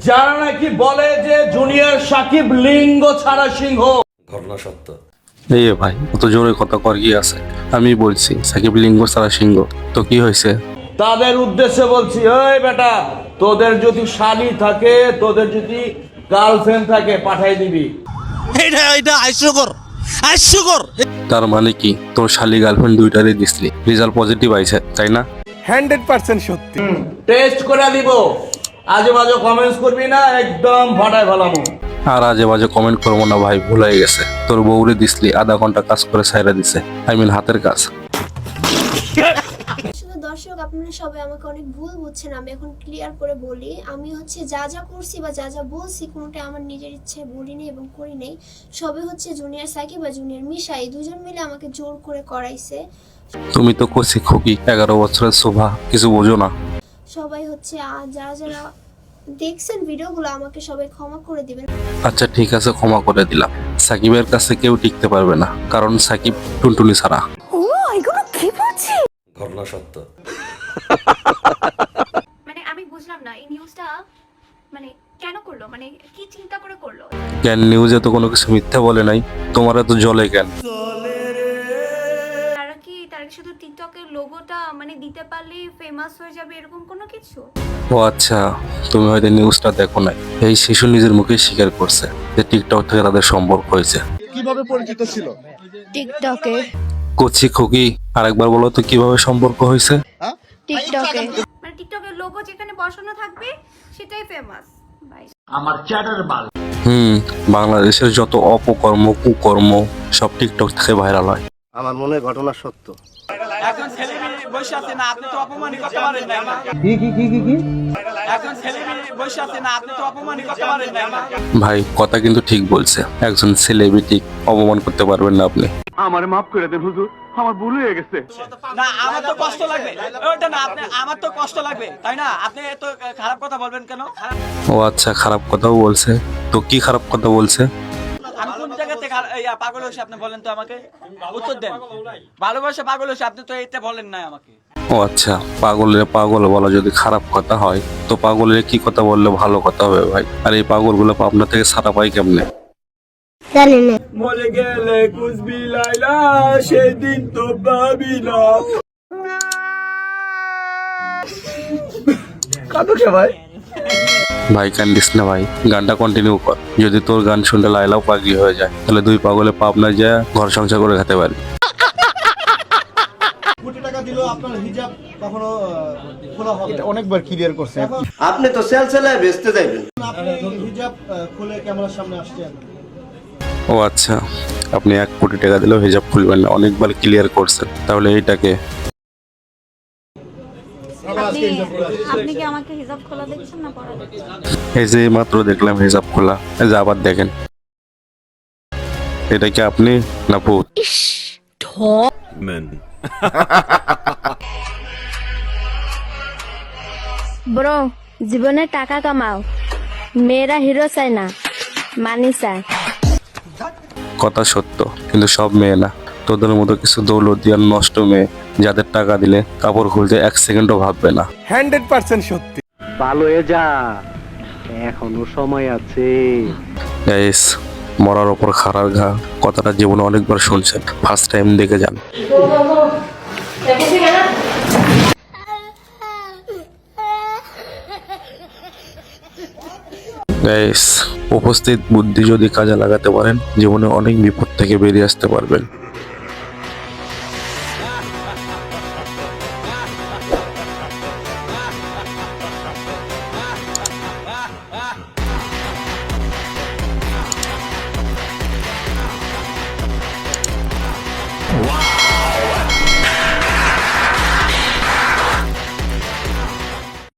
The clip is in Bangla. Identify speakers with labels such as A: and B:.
A: যারা নাকি বলে যে জুনিয়র সাকিব লিঙ্গ ছাড়া সিংহ।
B: ঘটনা সত্য।
C: এই ভাই অত জোরে কথা কর কি আছে? আমি বলছি সাকিব লিঙ্গ ছাড়া সিংহ, তো কি হয়েছে?
A: তাদের উদ্দেশ্যে বলছি, ওই বেটা, তোদের যদি শালি থাকে, তোদের যদি গার্লফ্রেন্ড থাকে, পাঠাই দিবি।
C: তার মানে কি তোর শালি গার্লফ্রেন্ড দুইটারই দিসলি, রেজাল্ট পজিটিভ আইছে তাই না?
D: 100% সত্যি।
A: টেস্ট করে দিব। আজে বাজে কমেন্টস করবি না, একদম ফাটায় ফেলামু।
C: আর আজে বাজে কমেন্ট করবো না ভাই, ভুল হয়ে গেছে। তোর বউরে দিসলি, আধা ঘন্টা কাজ করে সাইরা দিছে, হাতের কাজ।
E: আসলে দর্শক, আপনারা সবাই আমাকে অনেক ভুল বুঝছেন। আমি এখন ক্লিয়ার করে বলি, আমি হচ্ছে যা যা করছি বা যা যা বলছি কোনোটাই আমার নিজের ইচ্ছায় বলিনি এবং করি নাই। সবে হচ্ছে জুনিয়র সাকিব বা জুনিয়র মিশা, এই দুজন মিলে আমাকে জোর করে করাইছে।
C: তুমি তো কচি খুকি, 11 বছরের শোভা, কিছু বোঝো না।
E: সবাই হচ্ছে যারা যারা দেখছেন ভিডিওগুলো, আমাকে সবাই ক্ষমা করে দিবেন।
C: আচ্ছা ঠিক আছে, ক্ষমা করে দিলাম। সাকিবের কাছে কেউ টিকতে পারবে না, কারণ সাকিব টুনটুনি ছাড়া।
B: ঘটনা সত্য।
F: মানে আমি বুঝলাম না এই নিউজটা মানে কেন করলো, মানে কি চিন্তা করে করলো।
C: কেন নিউজে তো কোনো কিছু মিথ্যা বলে নাই, তোমার তো জলে কেন?
F: তারা কি শুধু টিকটকের লোগোটা মানে দিতে পারলেই ফেমাস হয়ে যাবে এরকম কোনো কিছু?
C: ও আচ্ছা, তুমি হয়তো নিউজটা দেখো নাই। এই শিশু নিজের মুখে স্বীকার করছে যে টিকটক থেকে তাদের সম্পর্ক হয়েছে।
D: কিভাবে পরিচিত ছিল?
E: টিকটকে।
C: কচি খুকি, আরেকবার বলো তো কিভাবে সম্পর্ক হয়েছে?
E: টিকটকে।
F: মানে টিকটকের লোগো যেখানে বসানো থাকবে সেটাই ফেমাস ভাই।
C: বাংলাদেশের যত অপকর্ম কুকর্ম সব টিকটক থেকে ভাইরাল হয়।
D: আমার মনে হয় ঘটনা সত্য।
G: এখন সেলিব্রিটি বসে আছে না, আপনি তো অপমানই করতে পারেন না আমাকে।
A: কি?
G: এখন সেলিব্রিটি বসে আছে না, আপনি তো অপমানই করতে পারেন না আমাকে।
C: ভাই কথা কিন্তু ঠিক বলছে, একজন সেলিব্রিটি অপমান করতে পারবেন না আপনি।
D: আমারে মাফ করে দেন হুজুর, আমার ভুল হয়ে গেছে।
G: না আমার তো কষ্ট লাগবে, ওটা না আপনি, আমার তো কষ্ট লাগবে তাই না? আপনি এত খারাপ কথা বলবেন কেন?
C: ও আচ্ছা, খারাপ কথাও বলছে, তো কি খারাপ কথা বলছে?
G: আমি কোন জায়গাতে পাগল হয়েছে আপনি বলেন তো আমাকে, উত্তর দেন। ভালোবাসা পাগল হয়েছে আপনি তো এটা বলেন না আমাকে।
C: ও আচ্ছা, পাগলের পাগল বলা যদি খারাপ কথা হয়, তো পাগলের কি কথা বললে ভালো কথা হবে ভাই? আর এই পাগলগুলো পাবনা থেকে ছাড়া পাই কেমনে?
A: মরে গেলে কুসবি লাইলা, সেদিন তো পাবি না। কাঁদো কে ভাই?
C: ভাই কান্দিস না ভাই, গানটা কন্টিনিউ কর। যদি তোর গান শুনলে লাইলাও পাগলি হয়ে যায়, তাহলে দুই পাগলে পাবনা যায় ঘর সংসার করে খেতে পারি।
H: কোটি টাকা দিলেও আপনার হিজাব কখনো খোলা হবে
D: এটা অনেকবার ক্লিয়ার করছে।
H: আপনি তো সেলসেলায় বেচতে যাবেন, আপনি হিজাব খুলে ক্যামেরার সামনে আসছেন।
C: ও আচ্ছা, আপনি 1 কোটি টাকা দিলেও হিজাব খুলবেন না, অনেকবার ক্লিয়ার করছেন। তাহলে এইটাকে
F: আপনি কি আমাকে হিজাব খোলা দেখছেন না পড়া দেখছেন?
C: এই যে মাত্র দেখলাম হিজাব খোলা, এই যে আবার দেখেন। এটা কি আপনি না ভূত?
I: ব্রো, জীবনে টাকা কামাও, মেয়েরা হিরো চায় না, মানি চায়।
C: কথা সত্য, কিন্তু সব মেয়ে না। তোদের মতো কিছু দৌলতিয়ান নষ্ট মেয়ে, যাদের টাকা দিলে কাপড় খুলতে 1 সেকেন্ডও ভাববে না।
D: 100% সত্যি।
J: ভালো হয়ে যা, এখনো সময় আছে।
C: গাইস, মরার ওপর খাড়ার ঘা কথাটা জীবনে অনেকবার শুনছেন, ফার্স্ট টাইম দেখে যান। গাইস, উপস্থিত বুদ্ধি যদি কাজে লাগাতে পারেন, জীবনে অনেক বিপদ থেকে বেরিয়ে আসতে পারবেন।